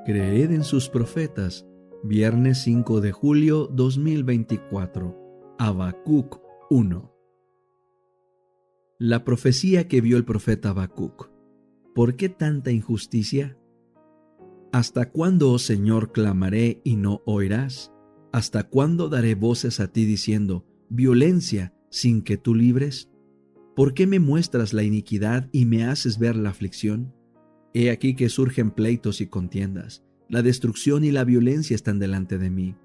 Creed en sus profetas. Viernes 5 de julio 2024. Habacuc 1. La profecía que vio el profeta Habacuc. ¿Por qué tanta injusticia? ¿Hasta cuándo, oh Señor, clamaré y no oirás? ¿Hasta cuándo daré voces a ti diciendo, violencia, sin que tú libres? ¿Por qué me muestras la iniquidad y me haces ver la aflicción? He aquí que surgen pleitos y contiendas. La destrucción y la violencia están delante de mí.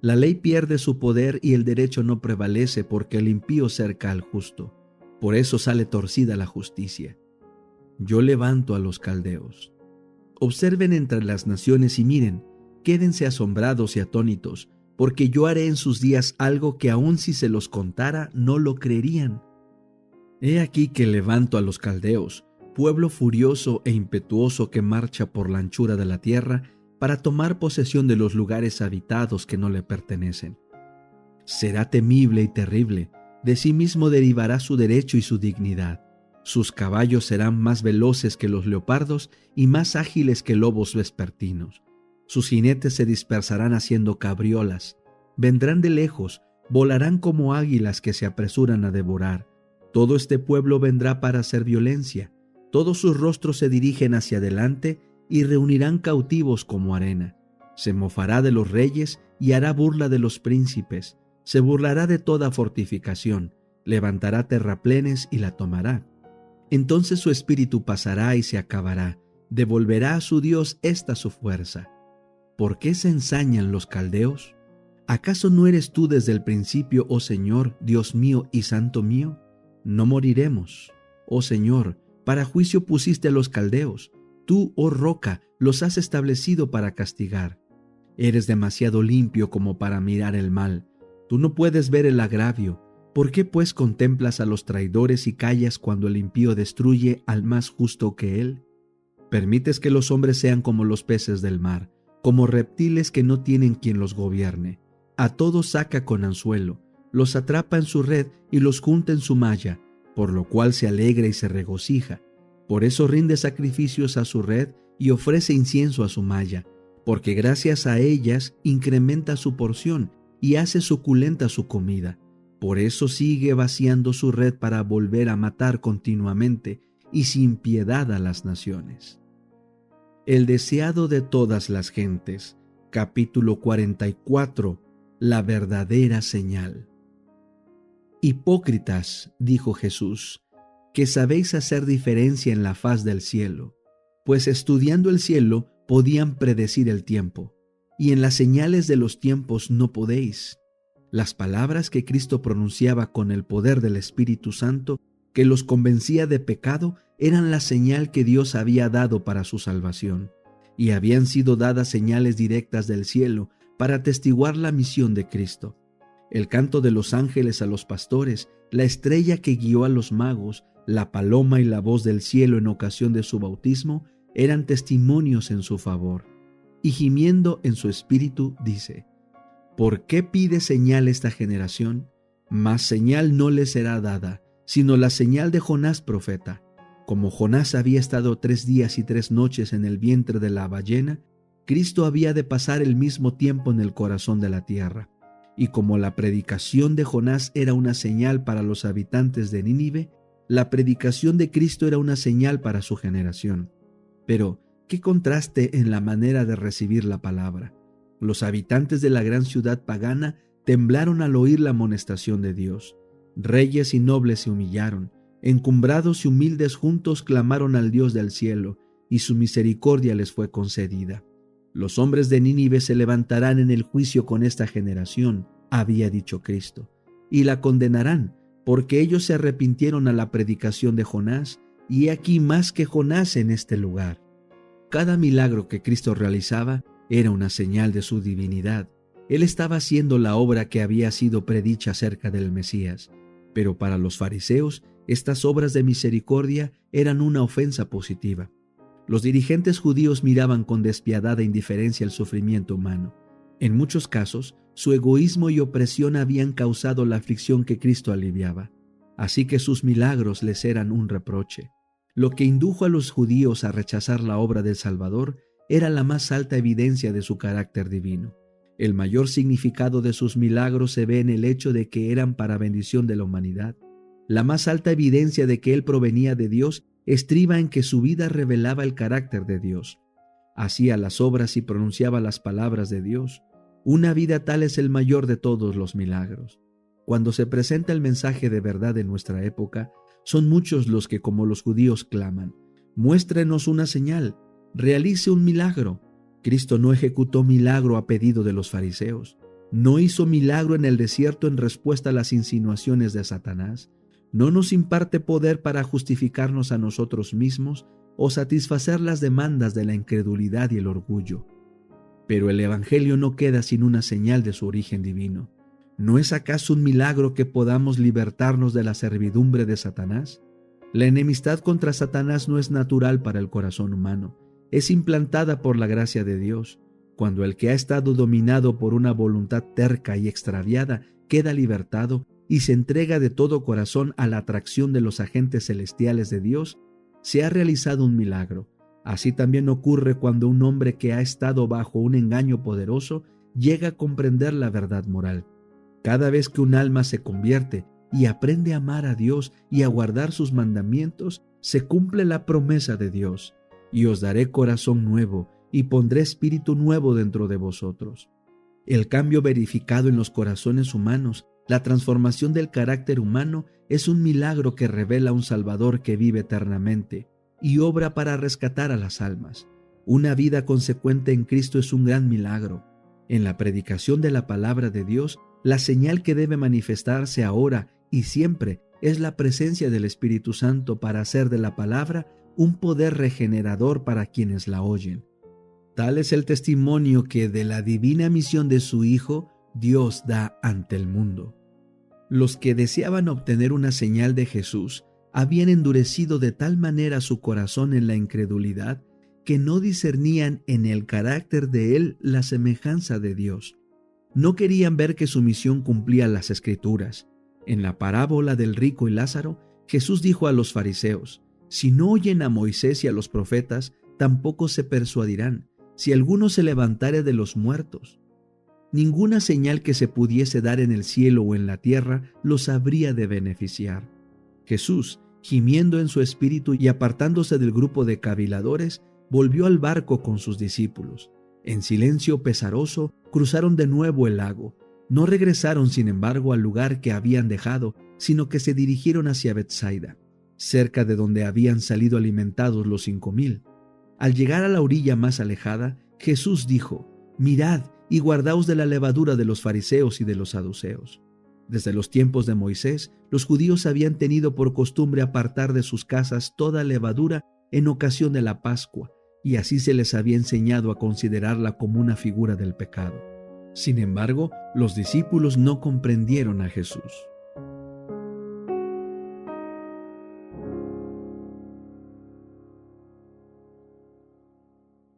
La ley pierde su poder y el derecho no prevalece porque el impío cerca al justo. Por eso sale torcida la justicia. Yo levanto a los caldeos. Observen entre las naciones y miren, quédense asombrados y atónitos, porque yo haré en sus días algo que aun si se los contara no lo creerían. He aquí que levanto a los caldeos, pueblo furioso e impetuoso que marcha por la anchura de la tierra para tomar posesión de los lugares habitados que no le pertenecen. Será temible y terrible, de sí mismo derivará su derecho y su dignidad. Sus caballos serán más veloces que los leopardos y más ágiles que lobos vespertinos. Sus jinetes se dispersarán haciendo cabriolas. Vendrán de lejos, volarán como águilas que se apresuran a devorar. Todo este pueblo vendrá para hacer violencia. Todos sus rostros se dirigen hacia adelante y reunirán cautivos como arena. Se mofará de los reyes y hará burla de los príncipes. Se burlará de toda fortificación. Levantará terraplenes y la tomará. Entonces su espíritu pasará y se acabará. Devolverá a su Dios esta su fuerza. ¿Por qué se ensañan los caldeos? ¿Acaso no eres tú desde el principio, oh Señor, Dios mío y Santo mío? No moriremos. Oh Señor, para juicio pusiste a los caldeos. Tú, oh roca, los has establecido para castigar. Eres demasiado limpio como para mirar el mal. Tú no puedes ver el agravio. ¿Por qué pues contemplas a los traidores y callas cuando el impío destruye al más justo que él? Permites que los hombres sean como los peces del mar, como reptiles que no tienen quien los gobierne. A todos saca con anzuelo, los atrapa en su red y los junta en su malla, por lo cual se alegra y se regocija. Por eso rinde sacrificios a su red y ofrece incienso a su malla, porque gracias a ellas incrementa su porción y hace suculenta su comida. Por eso sigue vaciando su red para volver a matar continuamente y sin piedad a las naciones. El deseado de todas las gentes, capítulo 44, la verdadera señal. Hipócritas, dijo Jesús, que sabéis hacer diferencia en la faz del cielo, pues estudiando el cielo podían predecir el tiempo, y en las señales de los tiempos no podéis. Las palabras que Cristo pronunciaba con el poder del Espíritu Santo, que los convencía de pecado, eran la señal que Dios había dado para su salvación, y habían sido dadas señales directas del cielo para atestiguar la misión de Cristo. El canto de los ángeles a los pastores, la estrella que guió a los magos, la paloma y la voz del cielo en ocasión de su bautismo eran testimonios en su favor. Y gimiendo en su espíritu dice: ¿Por qué pide señal esta generación? Más señal no le será dada, sino la señal de Jonás profeta. Como Jonás había estado 3 días y 3 noches en el vientre de la ballena, Cristo había de pasar el mismo tiempo en el corazón de la tierra. Y como la predicación de Jonás era una señal para los habitantes de Nínive, la predicación de Cristo era una señal para su generación. Pero, ¿qué contraste en la manera de recibir la palabra? Los habitantes de la gran ciudad pagana temblaron al oír la amonestación de Dios. Reyes y nobles se humillaron, encumbrados y humildes juntos clamaron al Dios del cielo, y su misericordia les fue concedida. Los hombres de Nínive se levantarán en el juicio con esta generación, había dicho Cristo, y la condenarán, porque ellos se arrepintieron a la predicación de Jonás, y he aquí más que Jonás en este lugar. Cada milagro que Cristo realizaba era una señal de su divinidad. Él estaba haciendo la obra que había sido predicha acerca del Mesías, pero para los fariseos estas obras de misericordia eran una ofensa positiva. Los dirigentes judíos miraban con despiadada indiferencia el sufrimiento humano. En muchos casos, su egoísmo y opresión habían causado la aflicción que Cristo aliviaba, así que sus milagros les eran un reproche. Lo que indujo a los judíos a rechazar la obra del Salvador era la más alta evidencia de su carácter divino. El mayor significado de sus milagros se ve en el hecho de que eran para bendición de la humanidad. La más alta evidencia de que él provenía de Dios estriba en que su vida revelaba el carácter de Dios. Hacía las obras y pronunciaba las palabras de Dios. Una vida tal es el mayor de todos los milagros. Cuando se presenta el mensaje de verdad en nuestra época, son muchos los que, como los judíos, claman: muéstrenos una señal, realice un milagro. Cristo no ejecutó milagro a pedido de los fariseos. No hizo milagro en el desierto en respuesta a las insinuaciones de Satanás. No nos imparte poder para justificarnos a nosotros mismos o satisfacer las demandas de la incredulidad y el orgullo. Pero el Evangelio no queda sin una señal de su origen divino. ¿No es acaso un milagro que podamos libertarnos de la servidumbre de Satanás? La enemistad contra Satanás no es natural para el corazón humano, es implantada por la gracia de Dios. Cuando el que ha estado dominado por una voluntad terca y extraviada queda libertado y se entrega de todo corazón a la atracción de los agentes celestiales de Dios, se ha realizado un milagro. Así también ocurre cuando un hombre que ha estado bajo un engaño poderoso llega a comprender la verdad moral. Cada vez que un alma se convierte y aprende a amar a Dios y a guardar sus mandamientos, se cumple la promesa de Dios: y os daré corazón nuevo y pondré espíritu nuevo dentro de vosotros. El cambio verificado en los corazones humanos, la transformación del carácter humano, es un milagro que revela a un Salvador que vive eternamente y obra para rescatar a las almas. Una vida consecuente en Cristo es un gran milagro. En la predicación de la palabra de Dios, la señal que debe manifestarse ahora y siempre es la presencia del Espíritu Santo para hacer de la palabra un poder regenerador para quienes la oyen. Tal es el testimonio que de la divina misión de su Hijo Dios da ante el mundo. Los que deseaban obtener una señal de Jesús habían endurecido de tal manera su corazón en la incredulidad que no discernían en el carácter de Él la semejanza de Dios. No querían ver que su misión cumplía las Escrituras. En la parábola del rico y Lázaro, Jesús dijo a los fariseos: si no oyen a Moisés y a los profetas, tampoco se persuadirán, si alguno se levantare de los muertos. Ninguna señal que se pudiese dar en el cielo o en la tierra los habría de beneficiar. Jesús, gimiendo en su espíritu y apartándose del grupo de caviladores, volvió al barco con sus discípulos. En silencio pesaroso cruzaron de nuevo el lago. No regresaron, sin embargo, al lugar que habían dejado, sino que se dirigieron hacia Betsaida, cerca de donde habían salido alimentados los 5,000. Al llegar a la orilla más alejada, Jesús dijo: mirad y guardaos de la levadura de los fariseos y de los saduceos. Desde los tiempos de Moisés, los judíos habían tenido por costumbre apartar de sus casas toda levadura en ocasión de la Pascua, y así se les había enseñado a considerarla como una figura del pecado. Sin embargo, los discípulos no comprendieron a Jesús.